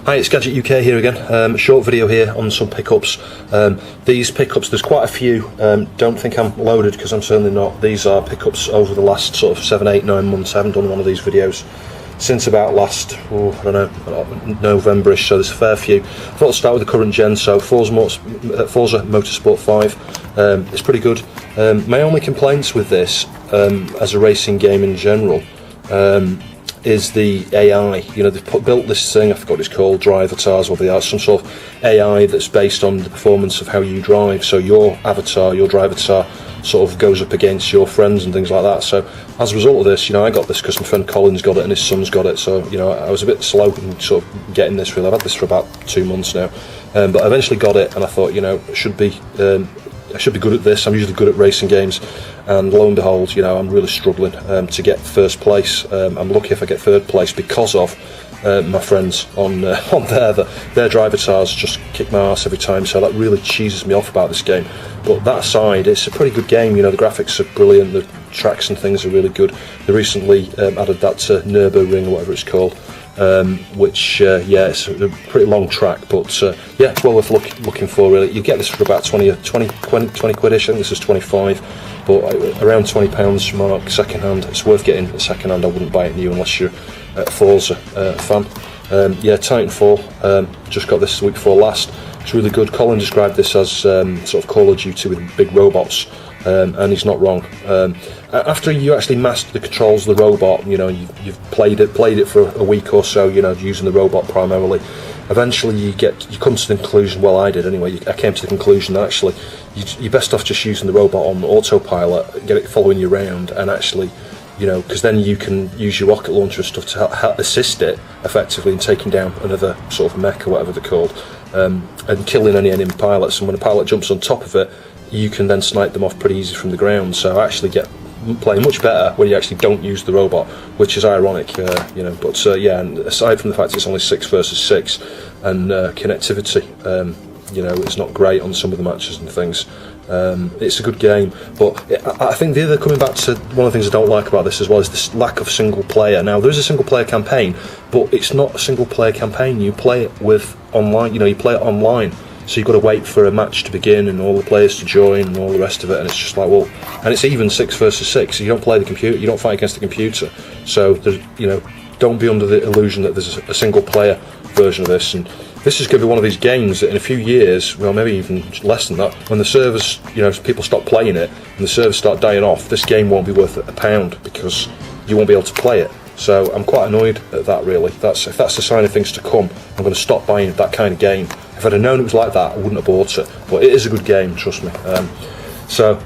Hi, it's Gadget UK here again. Short video here on some pickups. These pickups, there's quite a few. Don't think I'm loaded because I'm certainly not. These are pickups over the last sort of 7, 8, 9 months. I haven't done one of these videos since about last, I don't know, November-ish, so there's a fair few. I thought I'll start with the current gen, so Forza Motorsport 5. It's pretty good. My only complaints with this, as a racing game in general, is the AI. You know, they've built this thing, I forgot what it's called, Drivatars, or they are some sort of AI that's based on the performance of how you drive. So your avatar, your Drivatar, sort of goes up against your friends and things like that. So as a result of this, you know, I got this because my friend Colin's got it and his son's got it. So, you know, I was a bit slow in sort of getting this. Really, I've had this for about 2 months now, but I eventually got it, and I thought, you know, I should be good at this. I'm usually good at racing games, and lo and behold, you know, I'm really struggling to get first place. I'm lucky if I get third place because of my friends on there. Their Drivatars just kick my ass every time, so that really cheeses me off about this game. But that aside, it's a pretty good game. You know, the graphics are brilliant, the tracks and things are really good. They recently added that to Nürburgring or whatever it's called. Which yeah, it's a pretty long track, but yeah, it's well worth looking for. Really, you get this for about 20 quid-ish. I think this is 25, but around £20 mark second hand. It's worth getting a second hand. I wouldn't buy it new unless you're a Forza fan. Yeah, Titanfall, just got this the week before last. It's really good. Colin described this as sort of Call of Duty with big robots. And he's not wrong. After you actually master the controls of the robot, you know, you've played it for a week or so, you know, using the robot primarily. Eventually, you come to the conclusion. Well, I did anyway. I came to the conclusion that actually you're best off just using the robot on autopilot, get it following you around, and actually, you know, because then you can use your rocket launcher and stuff to help assist it effectively in taking down another sort of mech or whatever they're called, and killing any enemy pilots. And when a pilot jumps on top of it, you can then snipe them off pretty easy from the ground. So I actually play much better when you actually don't use the robot, which is ironic, you know. But yeah, and aside from the fact it's only 6 versus 6, and connectivity, you know, it's not great on some of the matches and things. It's a good game, but I think the other, coming back to one of the things I don't like about this as well, is this lack of single player. Now, there is a single player campaign, but it's not a single player campaign. You play it with online, you know, you play it online. So you've got to wait for a match to begin and all the players to join and all the rest of it, and it's just like, well, and it's even 6 versus 6. So you don't play the computer, you don't fight against the computer. So you know, don't be under the illusion that there's a single player version of this. And this is going to be one of these games that in a few years, well, maybe even less than that, when the servers, you know, people stop playing it and the servers start dying off, this game won't be worth £1 because you won't be able to play it. So I'm quite annoyed at that, really. If that's the sign of things to come, I'm going to stop buying that kind of game. If I'd have known it was like that, I wouldn't have bought it. But it is a good game, trust me. So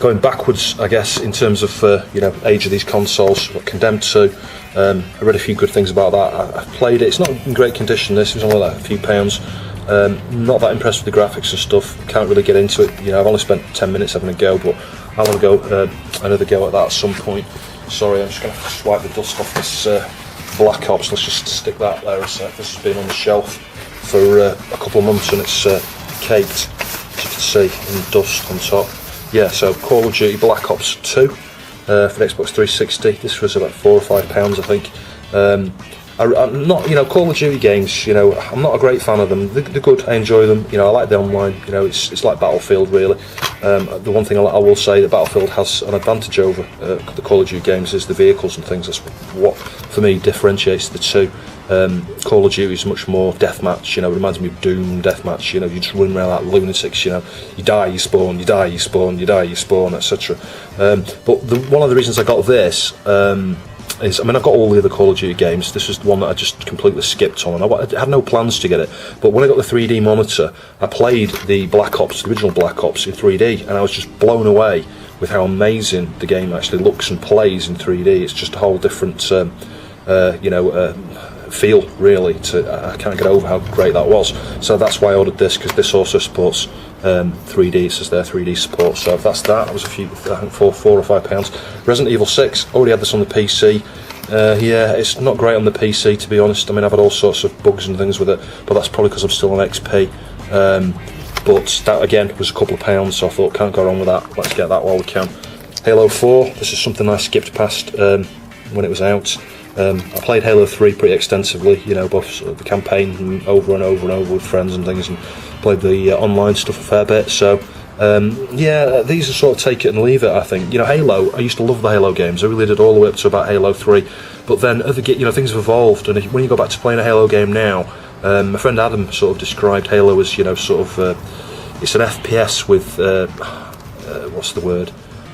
going backwards, I guess, in terms of you know, age of these consoles, Condemned 2. I read a few good things about that. I've played it. It's not in great condition. This was only like a few pounds. Not that impressed with the graphics and stuff. Can't really get into it. You know, I've only spent 10 minutes having a go, but I want to go another go at that at some point. Sorry, I'm just going to swipe the dust off this Black Ops. Let's just stick that there a sec. This has been on the shelf for a couple of months, and it's caked, as you can see, in dust on top. Yeah, so Call of Duty Black Ops 2 for the Xbox 360. This was about £4 or £5, I think. I'm not, you know, Call of Duty games, you know, I'm not a great fan of them. They're good, I enjoy them, you know, I like the online, you know, it's like Battlefield, really. The one thing I will say that Battlefield has an advantage over the Call of Duty games is the vehicles and things. That's what, for me, differentiates the two. Call of Duty is much more deathmatch, you know, it reminds me of Doom deathmatch, you know, you just run around like lunatics, you know, you die, you spawn, you die, you spawn, you die, you spawn, etc. But one of the reasons I got this, I mean, I've got all the other Call of Duty games. This is the one that I just completely skipped on, and I had no plans to get it. But when I got the 3D monitor, I played the Black Ops, the original Black Ops, in 3D, and I was just blown away with how amazing the game actually looks and plays in 3D. It's just a whole different, you know, feel, really. I can't get over how great that was. So that's why I ordered this, because this also supports 3D. It says there 3D support. So if that's that, it was a few, I think £4 or £5. Resident Evil 6, already had this on the PC. Yeah, it's not great on the PC, to be honest. I mean, I've had all sorts of bugs and things with it, but that's probably because I'm still on XP. But that again was a couple of pounds, so I thought, can't go wrong with that. Let's get that while we can. Halo 4, this is something I skipped past when it was out. I played Halo 3 pretty extensively, you know, both sort of the campaign over and over and over with friends and things, and played the online stuff a fair bit. So yeah, these are sort of take it and leave it, I think. You know, Halo, I used to love the Halo games. I really did, all the way up to about Halo 3. But then, you know, things have evolved, and when you go back to playing a Halo game now, my friend Adam sort of described Halo as, you know, sort of, it's an FPS with, what's the word?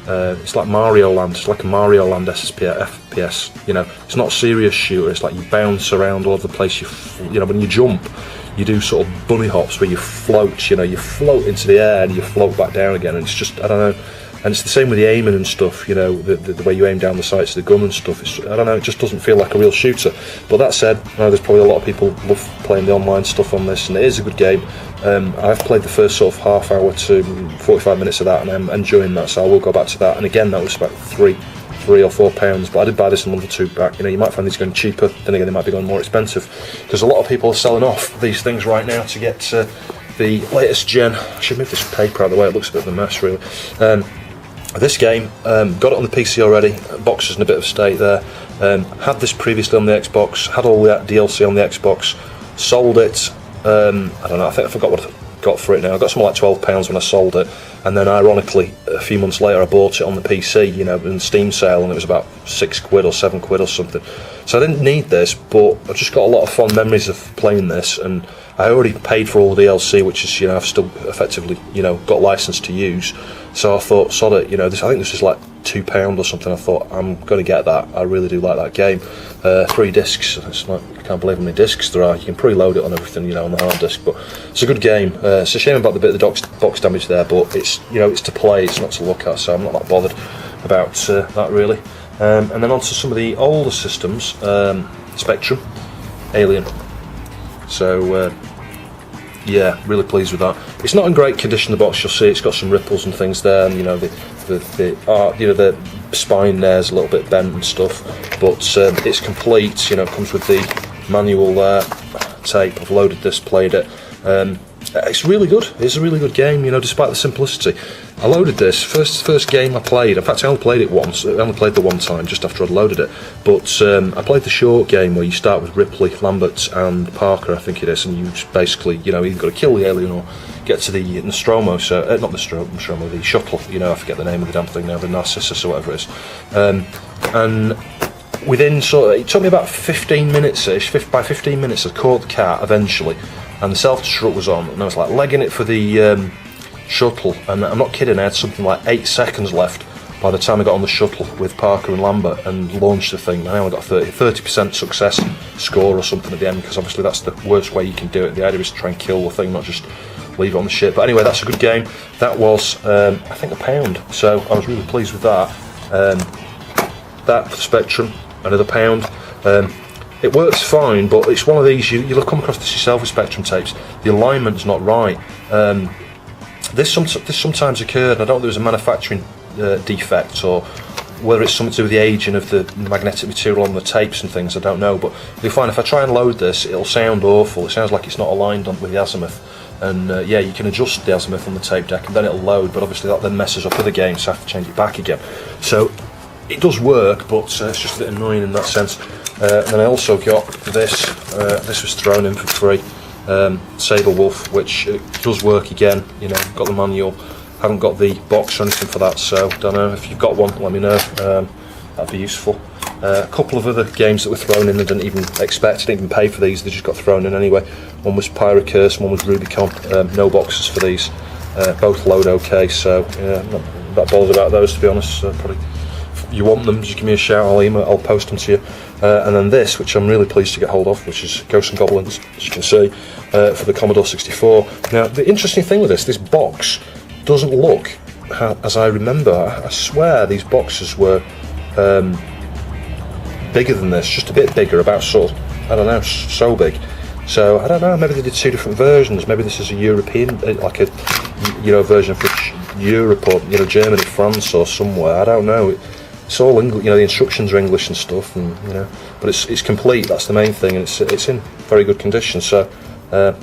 It's like Mario Land. It's like a Mario Land FPS. You know, it's not a serious shooter. It's like you bounce around all over the place. You know, when you jump, you do sort of bunny hops where you float. You know, you float into the air and you float back down again. And it's just, I don't know. And it's the same with the aiming and stuff. You know, the way you aim down the sights of the gun and stuff. I don't know. It just doesn't feel like a real shooter. But that said, I know there's probably a lot of people love playing the online stuff on this, and it is a good game. I've played the first sort of half hour to 45 minutes of that, and I'm enjoying that, so I will go back to that. And again, that was about £3 or £4, but I did buy this a month or two back. You know, you might find these going cheaper, then again they might be going more expensive, because a lot of people are selling off these things right now to get the latest gen. I should move this paper out of the way, it looks a bit of a mess really. This game, got it on the PC already, box is in a bit of a state there. Had this previously on the Xbox, had all that DLC on the Xbox, sold it. I don't know, I think I forgot what I got for it now. I got something like £12 when I sold it, and then ironically a few months later I bought it on the PC, you know, in Steam sale, and it was about £6 or £7 or something. So I didn't need this, but I've just got a lot of fond memories of playing this, and I already paid for all the DLC, which is, you know, I've still effectively, you know, got license to use. So I thought, sod it, you know, I think this is like £2 or something. I thought, I'm going to get that. I really do like that game. 3 discs. It's like, I can't believe how many discs there are. You can preload it on everything, you know, on the hard disk. But it's a good game. It's a shame about the bit of the box damage there, but it's, you know, it's to play. It's not to look at. So I'm not that bothered about that really. And then on to some of the older systems. Spectrum, Alien. So yeah, really pleased with that. It's not in great condition, the box. You'll see it's got some ripples and things there, and you know the art, you know, the spine there's a little bit bent and stuff, but it's complete. You know, it comes with the manual tape. I've loaded this, played it. It's really good. It's a really good game, you know, despite the simplicity. I loaded this, first game I played. In fact, I only played it once. I only played the one time, just after I'd loaded it. But I played the short game where you start with Ripley, Lambert and Parker, I think it is, and you just basically, you know, you've got to kill the alien or get to the Nostromo, so, not the Nostromo, the shuttle, you know, I forget the name of the damn thing now, the Narcissus or whatever it is. And within it took me about 15 minutes-ish, by 15 minutes I caught the cat eventually, and the self-destruct was on, and I was like legging it for the shuttle, and I'm not kidding, I had something like 8 seconds left by the time I got on the shuttle with Parker and Lambert and launched the thing. And I only got 30% success score or something at the end, because obviously that's the worst way you can do it. The idea is to try and kill the thing, not just leave it on the ship. But anyway, that's a good game. That was I think £1, so I was really pleased with that. That for Spectrum, another £1. It works fine, but it's one of these, you'll come across this yourself with Spectrum tapes, the alignment's not right. This sometimes occurred, and I don't know if there was a manufacturing defect or whether it's something to do with the aging of the magnetic material on the tapes and things, I don't know, but you'll find if I try and load this, it'll sound awful. It sounds like it's not aligned with the azimuth, and yeah, you can adjust the azimuth on the tape deck and then it'll load, but obviously that then messes up other games, so I have to change it back again. So it does work, but it's just a bit annoying in that sense. And then I also got this, this was thrown in for free, Sabre Wolf, which does work again, you know, got the manual, haven't got the box or anything for that, so don't know, if you've got one, let me know, that'd be useful. A couple of other games that were thrown in I didn't even expect, I didn't even pay for these, they just got thrown in anyway. One was Pyrocurse, one was Rubicon, no boxes for these, both load okay, so yeah, I'm not that bothered about those to be honest. Probably, if you want them, just give me a shout, I'll post them to you. And then this, which I'm really pleased to get hold of, which is Ghosts and Goblins, as you can see, for the Commodore 64. Now, the interesting thing with this box doesn't look as I remember. I swear these boxes were bigger than this, just a bit bigger, about sort of, I don't know, so big. So, I don't know, maybe they did 2 different versions, maybe this is a European, like a, you know, version for Europe or, you know, Germany, France or somewhere, I don't know. It's all English, you know, the instructions are English and stuff, and you know, but it's complete. That's the main thing, and it's in very good condition. So,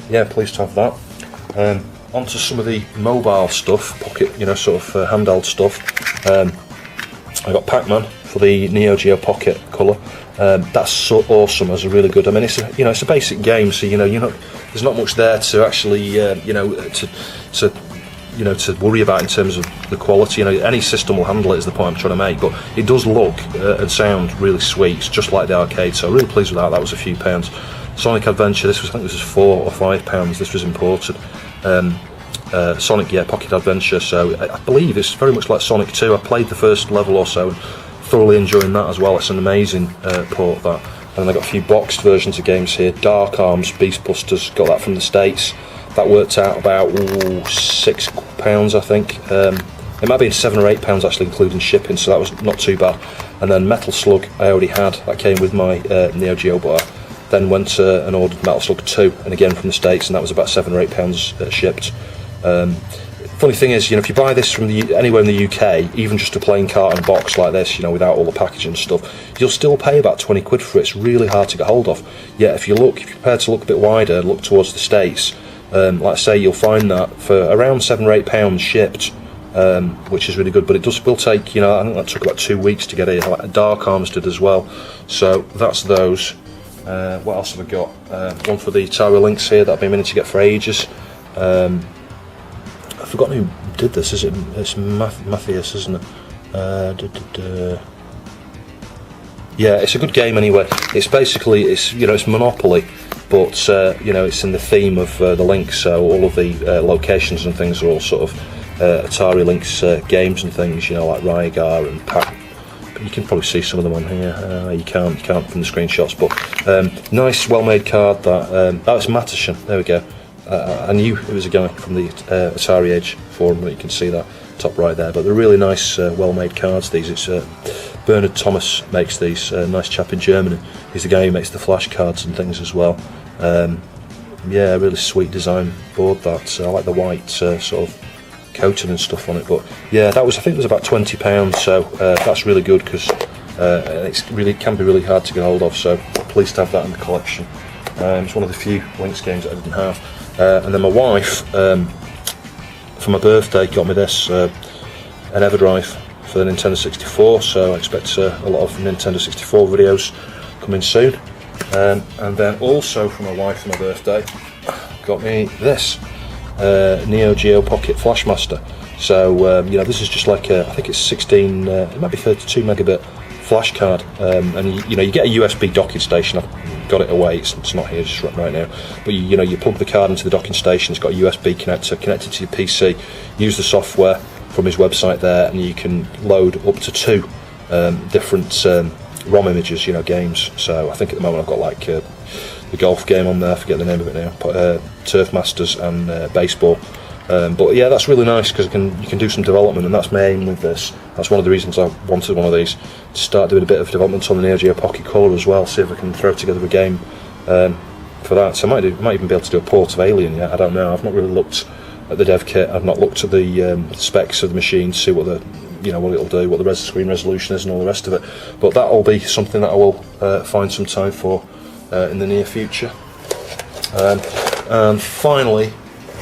yeah, pleased to have that. Onto some of the mobile stuff, pocket, you know, sort of handheld stuff. I got Pac-Man for the Neo Geo Pocket Color. That's so awesome. That's a really good. I mean, it's a basic game, so there's not much there to actually to worry about in terms of the quality. Any system will handle it, is the point I'm trying to make. But it does look and sound really sweet. It's just like the arcade, so really pleased with that. That was a few pounds. Sonic Adventure. I think this was £4 or £5. This was imported. Sonic, Pocket Adventure. So I believe it's very much like Sonic 2. I played the first level or so, and thoroughly enjoying that as well. It's an amazing port, that. And I got a few boxed versions of games here. Dark Arms, Beast Busters. Got that from the States. That worked out about £6, I think. It might be £7 or £8 actually, including shipping, so that was not too bad. And then Metal Slug I already had. That came with my Neo Geo, but I then went and ordered Metal Slug 2, and again from the States, and that was about £7 or £8 shipped. Funny thing is, if you buy this from anywhere in the UK, even just a plain carton box like this, without all the packaging and stuff, you'll still pay about 20 quid for it. It's really hard to get hold of. Yet if you're prepared to look a bit wider, look towards the States, like I say, you'll find that for around £7 or £8 shipped, which is really good. But it will take, I think that took about 2 weeks to get here. Like Dark Arms did as well. So that's those. What else have I got? One for the Atari Lynx here that I've been meaning to get for ages. I've forgotten who did this. It's Matthias, isn't it? Yeah, it's a good game anyway. It's basically it's Monopoly, but it's in the theme of the Lynx. So all of the locations and things are all sort of Atari Lynx games and things. Like Rygar and Pac. You can probably see some of them on here. You can't from the screenshots, but nice, well-made card. That's Matterson. There we go. I knew it was a guy from the Atari Age forum, but you can see that top right there. But they're really nice, well-made cards. These, it's Bernard Thomas makes these. Nice chap in Germany. He's the guy who makes the flash cards and things as well. Yeah, really sweet design board. That I like the white sort of coating and stuff on it. But yeah, I think it was about £20. So that's really good because it can be really hard to get hold of. So pleased to have that in the collection. It's one of the few Lynx games that I didn't have. And then my wife, for my birthday, got me this, an Everdrive for the Nintendo 64, so I expect a lot of Nintendo 64 videos coming soon. And then also for my wife for my birthday, got me this, Neo Geo Pocket Flashmaster. So, this is just like I think it's 16, it might be 32 megabit flash card, and you get a USB docking station. I've got it away, it's not here just right now, but you plug the card into the docking station. It's got a USB connector connected to your PC. Use the software from his website there, and you can load up to 2 different ROM images, games. So I think at the moment I've got like the golf game on there, I forget the name of it now, Turf Masters and baseball. But yeah, that's really nice because you can do some development, and that's my aim with this. That's one of the reasons I wanted one of these, to start doing a bit of development on the Neo Geo Pocket Color as well, see if I can throw together a game for that. So I might even be able to do a port of Alien yet, I don't know. I've not really looked at the dev kit, I've not looked at the specs of the machine to see what what it'll do, what the screen resolution is and all the rest of it. But that'll be something that I will find some time for in the near future. And finally,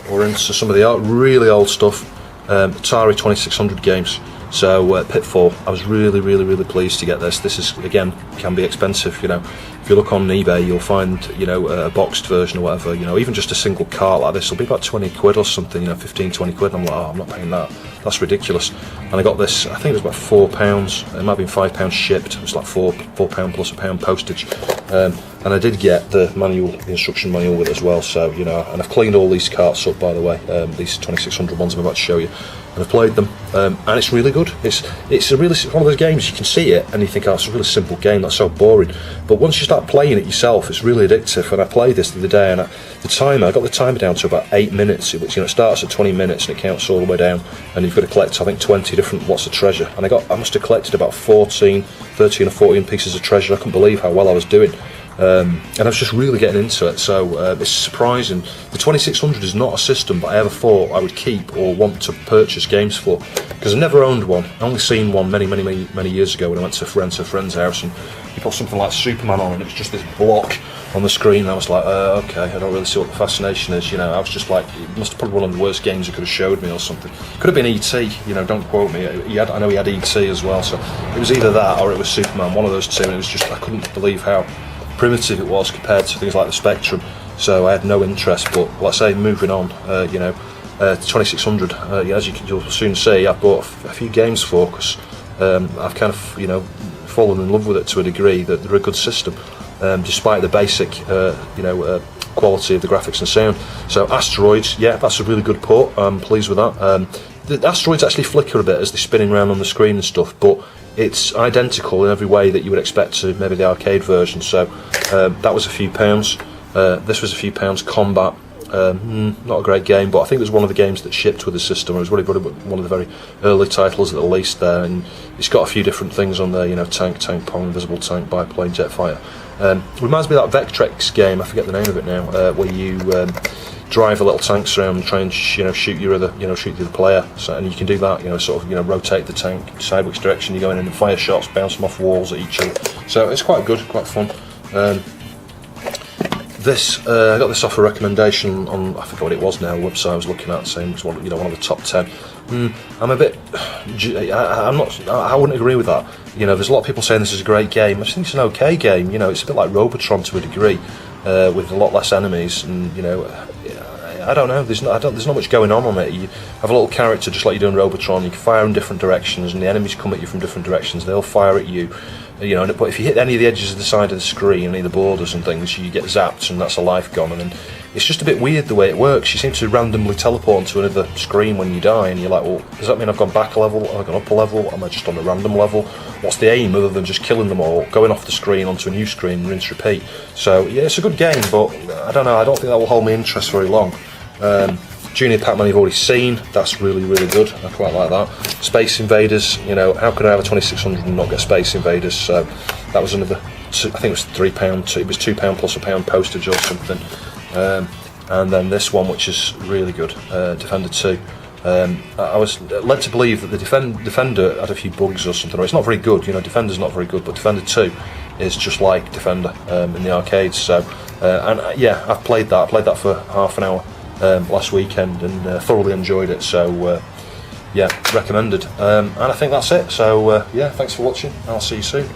we're into some of the really old stuff, Atari 2600 games. So Pitfall, I was really pleased to get this. This is, again, can be expensive. If you look on eBay, you'll find a boxed version or whatever. Even just a single cart like this will be about 20 quid or something. 15-20 quid. And I'm like, I'm not paying that. That's ridiculous. And I got this. I think it was about £4. It might have been £5 shipped. It was like £4 plus £1 postage. And I did get the instruction manual with it as well. So and I've cleaned all these carts up, by the way. These 2600 ones I'm about to show you. And I've played them, and it's really good. It's one of those games you can see it and you think, oh, it's a really simple game, that's so boring. But once you start playing it yourself, it's really addictive. And I played this the other day, and I got the timer down to about 8 minutes. It starts at 20 minutes and it counts all the way down. And you've got to collect, I think, 20 different lots of treasure. And I must have collected about 13 or 14 pieces of treasure. I couldn't believe how well I was doing. And I was just really getting into it, so it's surprising. The 2600 is not a system that I ever thought I would keep or want to purchase games for, because I've never owned one. I only seen one many years ago when I went to rent a friend's house, and he put something like Superman on, and it's just this block on the screen. I was like, okay, I don't really see what the fascination is. I was just like, it must have probably one of the worst games you could have showed me or something. Could have been E.T. Don't quote me. I know he had E.T. as well, so it was either that or it was Superman, one of those two. And it was just, I couldn't believe how primitive it was compared to things like the Spectrum. So I had no interest. But let's say moving on, 2600. As you'll soon see, I bought a few games for, because I've kind of fallen in love with it to a degree. That they're a good system. Despite the basic, quality of the graphics and sound. So Asteroids, yeah, that's a really good port. I'm pleased with that. The asteroids actually flicker a bit as they're spinning around on the screen and stuff, but it's identical in every way that you would expect to maybe the arcade version. So that was a few pounds. This was a few pounds. Combat, not a great game, but I think it was one of the games that shipped with the system. It was really one of the very early titles at the least there, and it's got a few different things on there. Tank, pong, invisible tank, biplane, jet fighter. Reminds me of that Vectrex game, I forget the name of it now, where you drive a little tanks around and try and shoot the other player. So, and you can do that, rotate the tank sideways direction. You go in and fire shots, bounce them off walls at each other. So it's quite good, quite fun. I got this off a recommendation on, I forget what it was now, a website I was looking at, saying it was one of the top 10. I'm a bit, I wouldn't agree with that. There's a lot of people saying this is a great game. I just think it's an okay game. It's a bit like Robotron to a degree, with a lot less enemies, and I don't know. There's not much going on it. You have a little character just like you do in Robotron. You can fire in different directions, and the enemies come at you from different directions. They'll fire at you. But if you hit any of the edges of the side of the screen, any of the borders and things, you get zapped, and that's a life gone. And then it's just a bit weird the way it works. You seem to randomly teleport onto another screen when you die, and you're like, well, does that mean I've gone back a level? Have I gone up a level? Am I just on a random level? What's the aim other than just killing them all, going off the screen onto a new screen, rinse, repeat? So yeah, it's a good game, but I don't know. I don't think that will hold my interest very long. Junior Pac-Man you've already seen. That's really, really good. I quite like that. Space Invaders, how could I have a 2600 and not get Space Invaders? So that was another, I think it was £3. It was £2 plus £1 postage or something. And then this one, which is really good, Defender 2. I was led to believe that the Defender had a few bugs or something. Or it's not very good. Defender's not very good, but Defender 2 is just like Defender in the arcades. So, I've played that. I played that for half an hour last weekend and thoroughly enjoyed it. So recommended. And I think that's it. So thanks for watching. I'll see you soon.